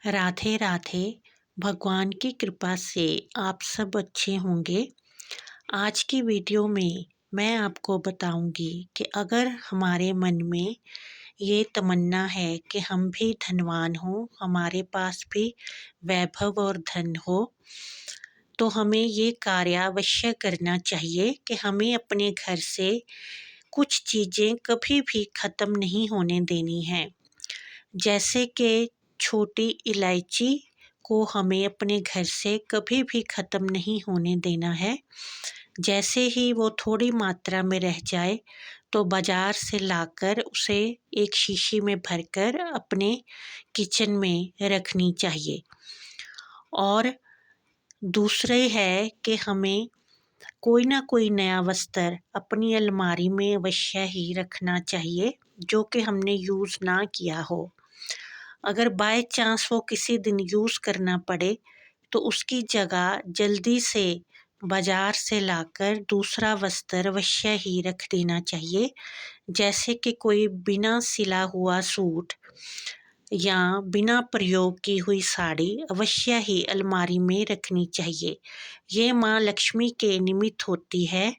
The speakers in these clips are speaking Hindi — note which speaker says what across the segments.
Speaker 1: राधे राधे। भगवान की कृपा से आप सब अच्छे होंगे। आज की वीडियो में मैं आपको बताऊंगी कि अगर हमारे मन में ये तमन्ना है कि हम भी धनवान हों, हमारे पास भी वैभव और धन हो, तो हमें ये कार्य अवश्य करना चाहिए कि हमें अपने घर से कुछ चीज़ें कभी भी ख़त्म नहीं होने देनी हैं। जैसे कि छोटी इलायची को हमें अपने घर से कभी भी ख़त्म नहीं होने देना है। जैसे ही वो थोड़ी मात्रा में रह जाए तो बाज़ार से लाकर उसे एक शीशी में भरकर अपने किचन में रखनी चाहिए। और दूसरे है कि हमें कोई ना कोई नया वस्त्र अपनी अलमारी में अवश्य ही रखना चाहिए जो कि हमने यूज़ ना किया हो। अगर बाय चांस वो किसी दिन यूज़ करना पड़े तो उसकी जगह जल्दी से बाज़ार से लाकर दूसरा वस्त्र अवश्य ही रख देना चाहिए। जैसे कि कोई बिना सिला हुआ सूट या बिना प्रयोग की हुई साड़ी अवश्य ही अलमारी में रखनी चाहिए। ये माँ लक्ष्मी के निमित्त होती है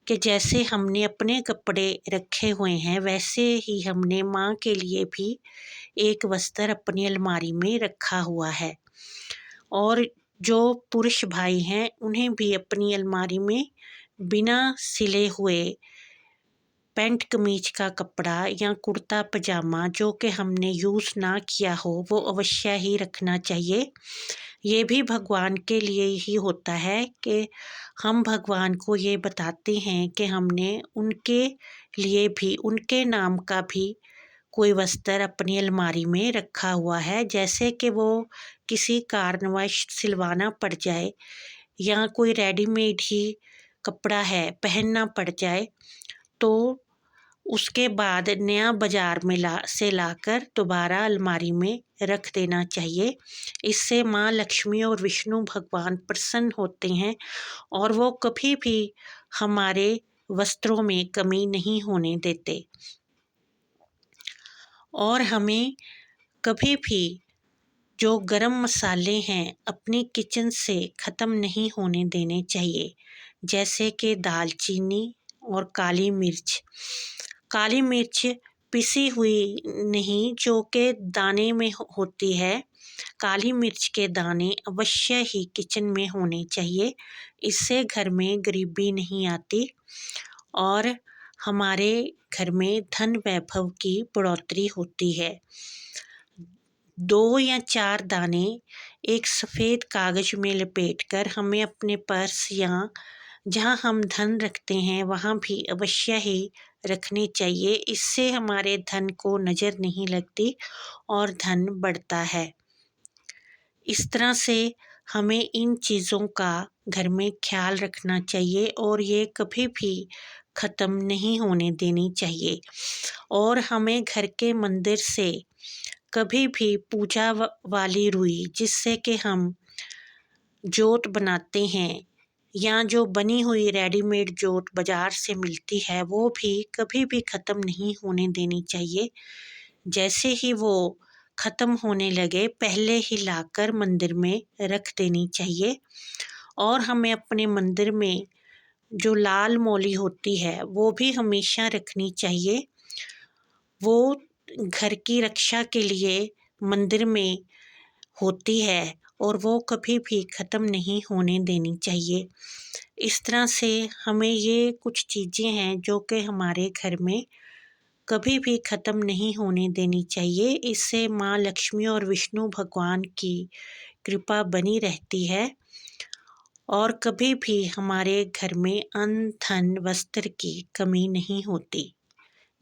Speaker 1: कि जैसे हमने अपने कपड़े रखे हुए हैं वैसे ही हमने माँ के लिए भी एक वस्त्र अपनी अलमारी में रखा हुआ है। और जो पुरुष भाई हैं उन्हें भी अपनी अलमारी में बिना सिले हुए पैंट कमीज का कपड़ा या कुर्ता पजामा जो कि हमने यूज़ ना किया हो वो अवश्य ही रखना चाहिए। ये भी भगवान के लिए ही होता है कि हम भगवान को ये बताते हैं कि हमने उनके लिए भी उनके नाम का भी कोई वस्त्र अपनी अलमारी में रखा हुआ है। जैसे कि वो किसी कारणवश सिलवाना पड़ जाए या कोई रेडीमेड ही कपड़ा है पहनना पड़ जाए तो उसके बाद नया बाज़ार में लाकर दोबारा अलमारी में रख देना चाहिए। इससे माँ लक्ष्मी और विष्णु भगवान प्रसन्न होते हैं और वो कभी भी हमारे वस्त्रों में कमी नहीं होने देते। और हमें कभी भी जो गरम मसाले हैं अपनी किचन से ख़त्म नहीं होने देने चाहिए। जैसे कि दालचीनी और काली मिर्च। काली मिर्च पिसी हुई नहीं जो कि दाने में होती है। काली मिर्च के दाने अवश्य ही किचन में होने चाहिए। इससे घर में गरीबी नहीं आती और हमारे घर में धन वैभव की बढ़ोतरी होती है। 2 या 4 दाने एक सफ़ेद कागज़ में लपेटकर हमें अपने पर्स या जहाँ हम धन रखते हैं वहाँ भी अवश्य ही रखने चाहिए। इससे हमारे धन को नज़र नहीं लगती और धन बढ़ता है। इस तरह से हमें इन चीज़ों का घर में ख्याल रखना चाहिए और ये कभी भी ख़त्म नहीं होने देनी चाहिए। और हमें घर के मंदिर से कभी भी पूजा वाली रुई जिससे कि हम जोत बनाते हैं या जो बनी हुई रेडीमेड जोत बाज़ार से मिलती है वो भी कभी भी ख़त्म नहीं होने देनी चाहिए। जैसे ही वो ख़त्म होने लगे पहले ही लाकर मंदिर में रख देनी चाहिए। और हमें अपने मंदिर में जो लाल मौली होती है वो भी हमेशा रखनी चाहिए। वो घर की रक्षा के लिए मंदिर में होती है और वो कभी भी ख़त्म नहीं होने देनी चाहिए। इस तरह से हमें ये कुछ चीज़ें हैं जो कि हमारे घर में कभी भी ख़त्म नहीं होने देनी चाहिए। इससे माँ लक्ष्मी और विष्णु भगवान की कृपा बनी रहती है और कभी भी हमारे घर में अन्न धन वस्त्र की कमी नहीं होती।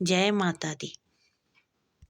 Speaker 1: जय माता दी।